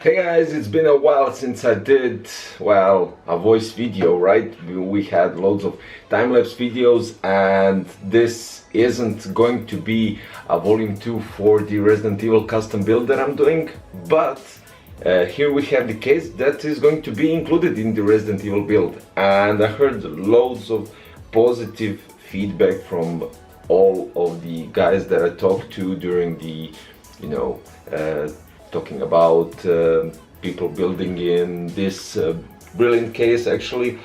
Hey guys, it's been a while since I did, well, a voice video, right? We had loads of time-lapse videos, and this isn't going to be a volume 2 for the Resident Evil custom build that I'm doing, but here we have the case that is going to be included in the Resident Evil build, and I heard loads of positive feedback from all of the guys that I talked to during the, talking about people building in this brilliant case. Actually,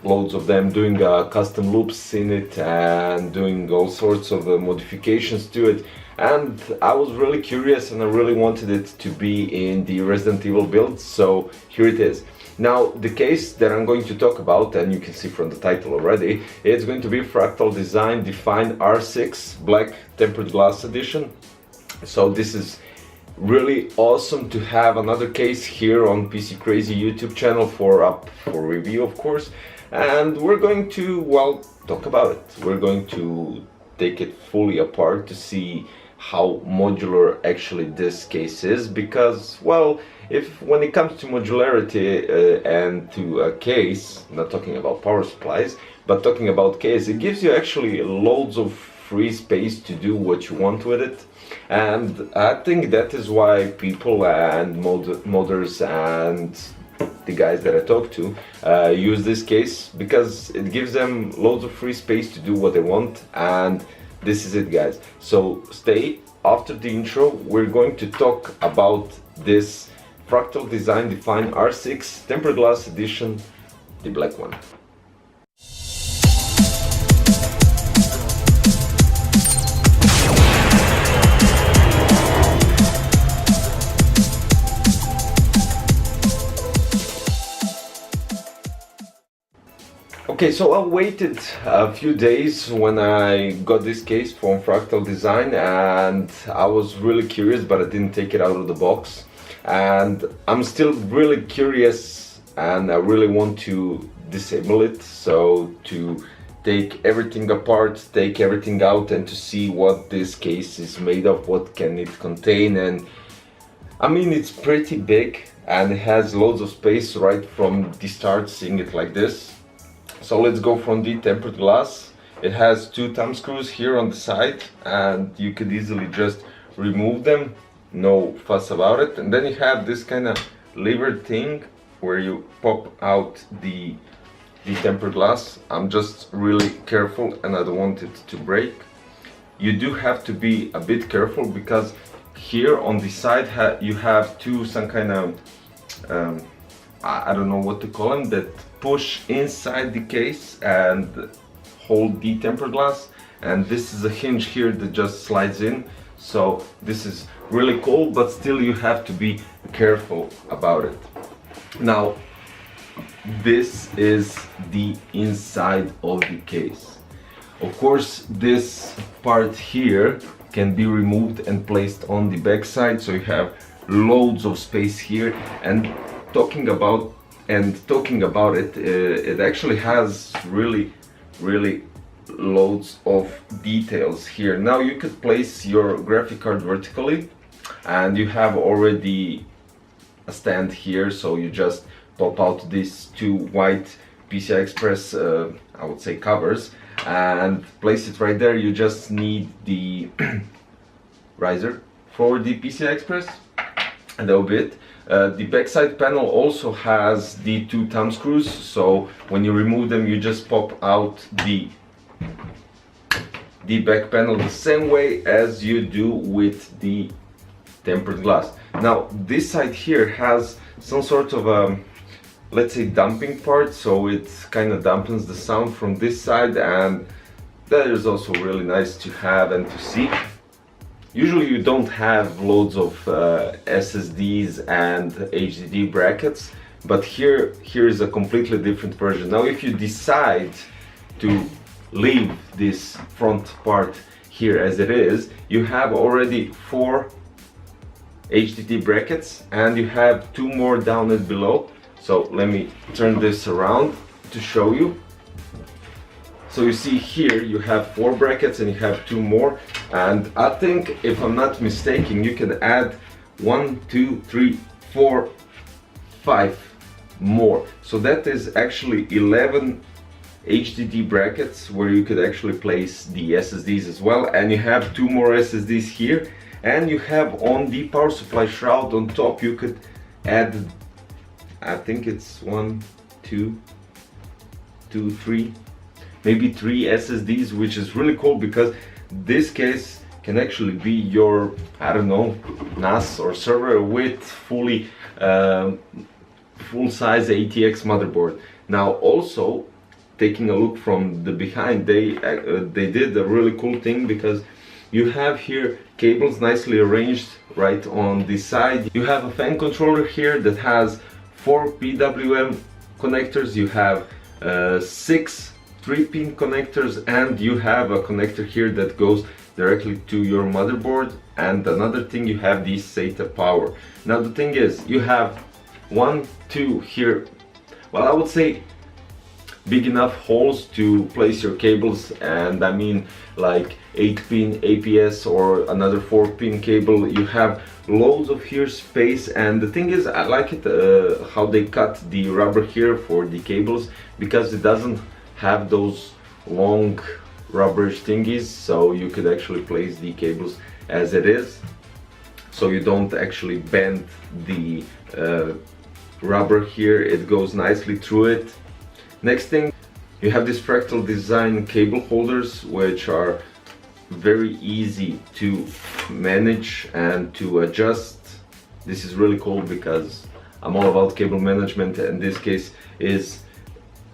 loads of them doing custom loops in it and doing all sorts of modifications to it, and I was really curious and I really wanted it to be in the Resident Evil build, so here it is. Now, the case that I'm going to talk about, and you can see from the title already, it's going to be Fractal Design Define R6 Black Tempered Glass Edition. So this is really awesome to have another case here on PC Crazy YouTube channel for review, of course, and we're going to, well, talk about it. We're going to take it fully apart to see how modular actually this case is, because, well, when it comes to modularity and to a case, not talking about power supplies, but talking about case, it gives you actually loads of free space to do what you want with it. And I think that is why people and modders and the guys that I talk to use this case, because it gives them loads of free space to do what they want. And this is it, guys. So stay after the intro. We're going to talk about this Fractal Design Define R6 Tempered Glass Edition, the black one. Okay, so I waited a few days when I got this case from Fractal Design, and I was really curious, but I didn't take it out of the box. And I'm still really curious, and I really want to disassemble it, so to take everything apart, take everything out, and to see what this case is made of, what can it contain. And I mean, it's pretty big and it has loads of space right from the start, seeing it like this. So let's go from the tempered glass. It has two thumb screws here on the side, and you could easily just remove them, no fuss about it. And then you have this kind of lever thing where you pop out the tempered glass. I'm just really careful and I don't want it to break. You do have to be a bit careful, because here on the side you have some kind of I don't know what to call them, that push inside the case and hold the tempered glass, and this is a hinge here that just slides in. So this is really cool, but still you have to be careful about it. Now, this is the inside of the case. Of course, this part here can be removed and placed on the back side, so you have loads of space here. And talking about it, it actually has really loads of details here. Now you could place your graphic card vertically, and you have already a stand here, so you just pop out these two white PCI Express I would say covers and place it right there. You just need the riser for the PCI Express, and that'll be it. The backside panel also has the two thumb screws, so when you remove them you just pop out the back panel the same way as you do with the tempered glass. Now this side here has some sort of let's say damping part, so it kind of dampens the sound from this side, and that is also really nice to have and to see. Usually you don't have loads of SSDs and HDD brackets, but here is a completely different version. Now if you decide to leave this front part here as it is, you have already 4 HDD brackets and you have 2 more down and below. So let me turn this around to show you. So you see here you have 4 brackets and you have 2 more, and I think, if I'm not mistaken, you can add 1, 2, 3, 4, 5 more. So that is actually 11 HDD brackets where you could actually place the SSDs as well, and you have 2 more SSDs here, and you have on the power supply shroud on top you could add, I think it's 1, 2, 3, maybe 3 SSDs, which is really cool because this case can actually be your, I don't know, NAS or server with fully full-size ATX motherboard. Now also, taking a look from the behind, they did a really cool thing because you have here cables nicely arranged right on the side. You have a fan controller here that has 4 PWM connectors, you have 6 3-pin connectors, and you have a connector here that goes directly to your motherboard. And another thing, you have the SATA power. Now the thing is, you have 1, 2 here, well, I would say big enough holes to place your cables, and I mean like 8-pin APS or another 4-pin cable. You have loads of here space, and the thing is, I like it how they cut the rubber here for the cables, because it doesn't have those long rubberish thingies, so you could actually place the cables as it is, so you don't actually bend the rubber here. It goes nicely through it. Next thing, you have this Fractal design cable holders, which are very easy to manage and to adjust. This is really cool because I'm all about cable management, and this case is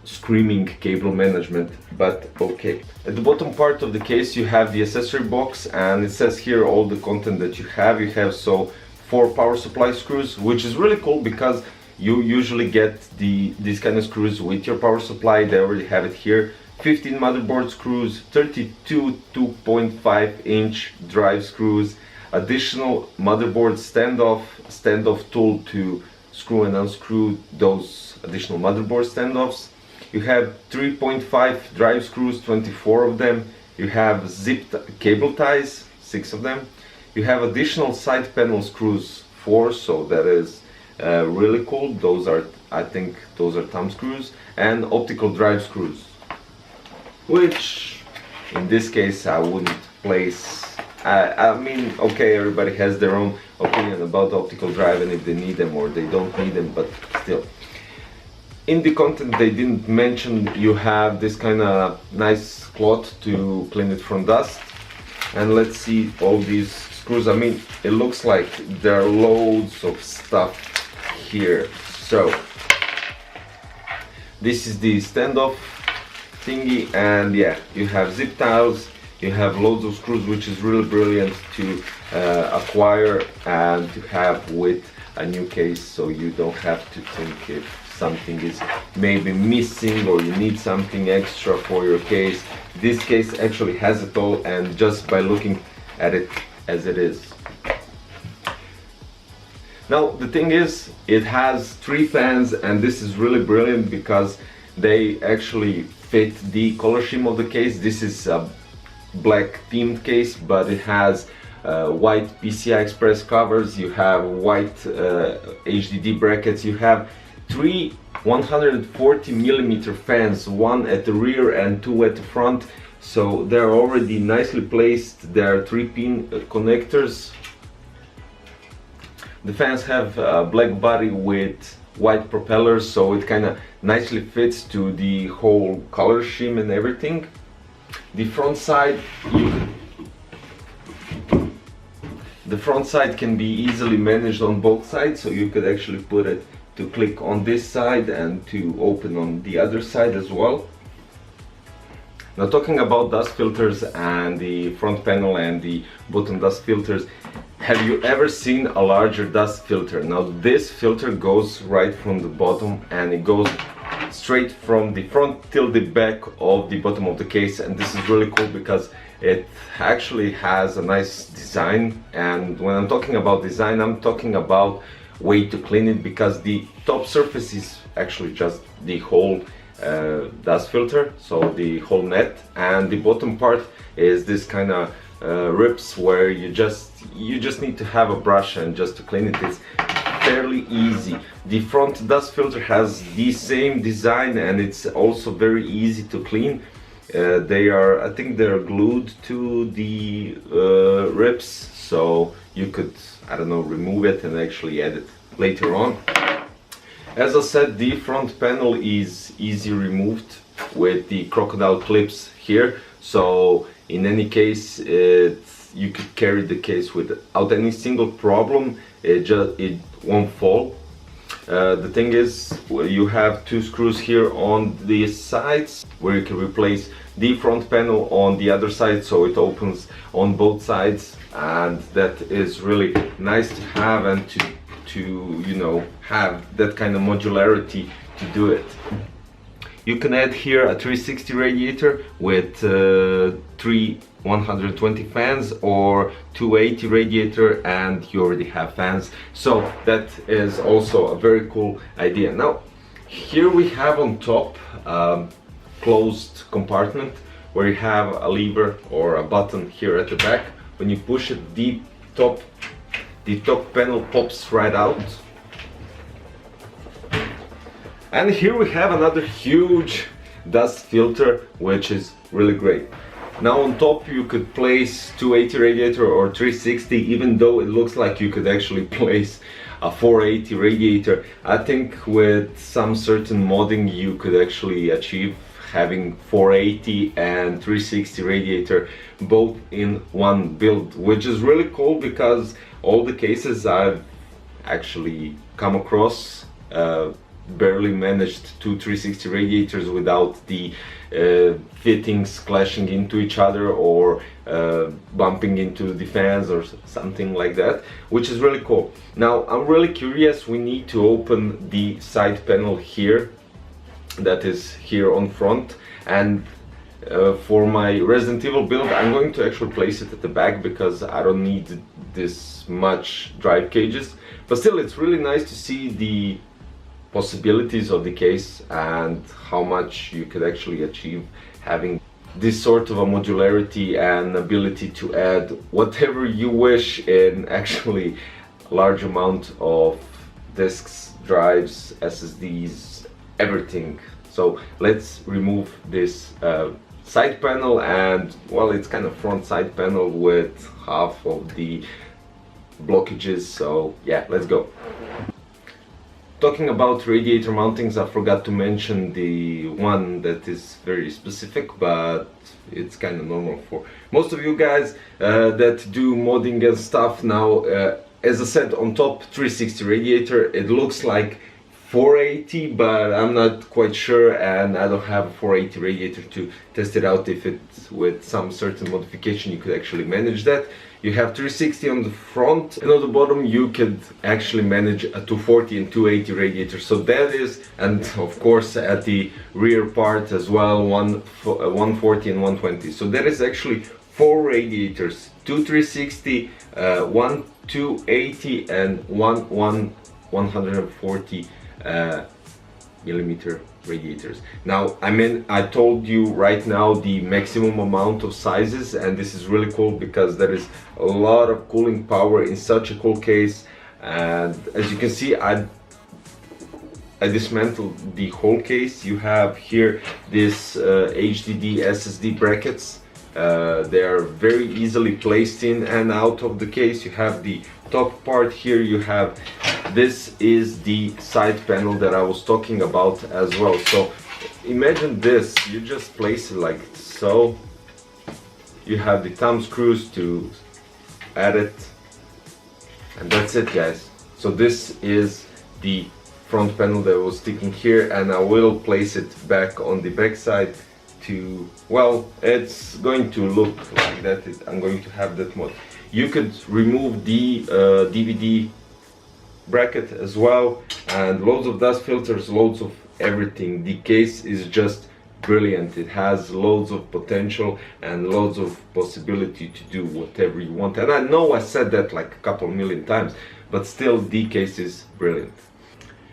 screaming cable management, but okay. At the bottom part of the case you have the accessory box, and it says here all the content that you have. You have 4 power supply screws, which is really cool because you usually get these kind of screws with your power supply. They already have it here. 15 motherboard screws, 32 2.5-inch drive screws, additional motherboard standoff tool to screw and unscrew those additional motherboard standoffs. You have 3.5 drive screws, 24 of them. You have zipped cable ties, 6 of them. You have additional side panel screws, 4, so that is really cool. Those are, I think those are thumb screws, and optical drive screws, which in this case I wouldn't place. I mean, okay, everybody has their own opinion about the optical drive and if they need them or they don't need them, but still. In the content they didn't mention you have this kind of nice cloth to clean it from dust. And let's see all these screws. I mean, it looks like there are loads of stuff here. So this is the standoff thingy, and yeah, you have zip ties, you have loads of screws, which is really brilliant to acquire and to have with a new case, so you don't have to think if something is maybe missing or you need something extra for your case. This case actually has it all, and just by looking at it as it is. Now the thing is, it has 3 fans, and this is really brilliant because they actually fit the color scheme of the case. This is a black themed case, but it has white PCI Express covers, you have white HDD brackets, you have 3 140mm fans, 1 at the rear and 2 at the front, so they're already nicely placed. There are 3-pin connectors. The fans have a black body with white propellers, so it kind of nicely fits to the whole color scheme and everything. The front side, the front side can be easily managed on both sides, so you could actually put it to click on this side and to open on the other side as well. Now, talking about dust filters and the front panel and the bottom dust filters, have you ever seen a larger dust filter? Now this filter goes right from the bottom and it goes straight from the front till the back of the bottom of the case, and this is really cool because it actually has a nice design. And when I'm talking about design, I'm talking about way to clean it, because the top surface is actually just the whole dust filter, so the whole net, and the bottom part is this kind of rips where you just need to have a brush and just to clean it. It's fairly easy. The front dust filter has the same design and it's also very easy to clean. I think they're glued to the ribs, so you could, I don't know, remove it and actually add it later on. As I said, the front panel is easy removed with the crocodile clips here, so in any case you could carry the case without any single problem. It won't fall. The thing is, you have two screws here on the sides where you can replace the front panel on the other side, so it opens on both sides, and that is really nice to have and to you know, have that kind of modularity to do it. You can add here a 360 radiator with 3 120 fans or 280 radiator, and you already have fans, so that is also a very cool idea. Now here we have on top closed compartment where you have a lever or a button here at the back. When you push it, the top panel pops right out. And here we have another huge dust filter, which is really great. Now on top you could place 280 radiator or 360, even though it looks like you could actually place a 480 radiator. I think with some certain modding you could actually achieve having 480 and 360 radiator both in one build, which is really cool because all the cases I've actually come across barely managed 2 360 radiators without the fittings clashing into each other or bumping into the fans or something like that, which is really cool. Now I'm really curious, we need to open the side panel here, that is here on front, and for my Resident Evil build I'm going to actually place it at the back because I don't need this much drive cages, but still it's really nice to see the possibilities of the case and how much you could actually achieve having this sort of a modularity and ability to add whatever you wish in actually a large amount of disks, drives, SSDs, everything. So let's remove this side panel, and well, it's kind of front side panel with half of the blockages, so yeah, let's go. Talking about radiator mountings, I forgot to mention the one that is very specific, but it's kind of normal for most of you guys that do modding and stuff. Now, as I said, on top 360 radiator, it looks like 480, but I'm not quite sure, and I don't have a 480 radiator to test it out if it's with some certain modification you could actually manage that. You have 360 on the front, and on the bottom you could actually manage a 240 and 280 radiator. So that is, and of course at the rear part as well, 140 and 120. So that is actually 4 radiators, 2 360, 1 280 and 140 millimeter radiators. Now, I mean, I told you right now the maximum amount of sizes, and this is really cool because there is a lot of cooling power in such a cool case. And as you can see, I dismantled the whole case. You have here this HDD SSD brackets. They are very easily placed in and out of the case. You have the top part here, you have, this is the side panel that I was talking about as well. So imagine this, you just place it like so. You have the thumb screws to add it, and that's it, guys. So this is the front panel that was sticking here, and I will place it back on the back side to, well, it's going to look like that. I'm going to have that mode. You could remove the DVD bracket as well, and loads of dust filters, loads of everything. The case is just brilliant. It has loads of potential and loads of possibility to do whatever you want. And I know I said that like a couple million times, but still the case is brilliant.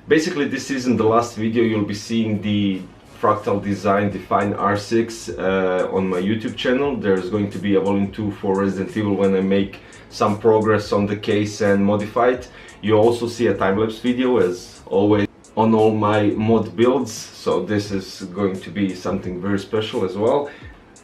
Basically, this isn't the last video. You'll be seeing the Fractal Design Define R6 on my YouTube channel. There's going to be a volume 2 for Resident Evil when I make some progress on the case and modify it. You also see a time-lapse video as always on all my mod builds, so this is going to be something very special as well.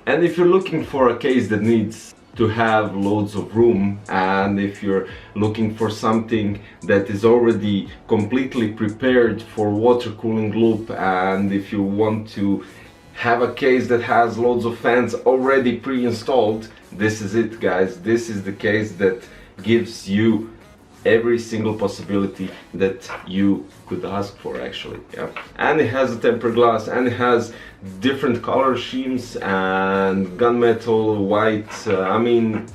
And if you're looking for a case that needs to have loads of room, and if you're looking for something that is already completely prepared for water cooling loop, and if you want to have a case that has loads of fans already pre-installed, this is it, guys. This is the case that gives you every single possibility that you could ask for, actually. Yeah, and it has a tempered glass, and it has different color schemes and gunmetal, white. I mean,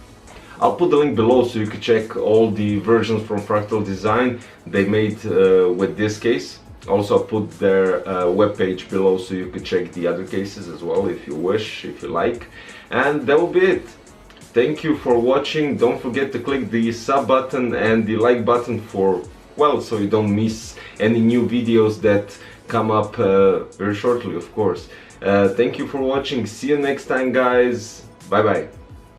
I'll put the link below so you can check all the versions from Fractal Design they made with this case. Also, I'll put their webpage below so you can check the other cases as well if you wish, if you like. And that will be it. Thank you for watching. Don't forget to click the sub button and the like button for, well, so you don't miss any new videos that come up very shortly, of course. Thank you for watching. See you next time, guys. Bye bye.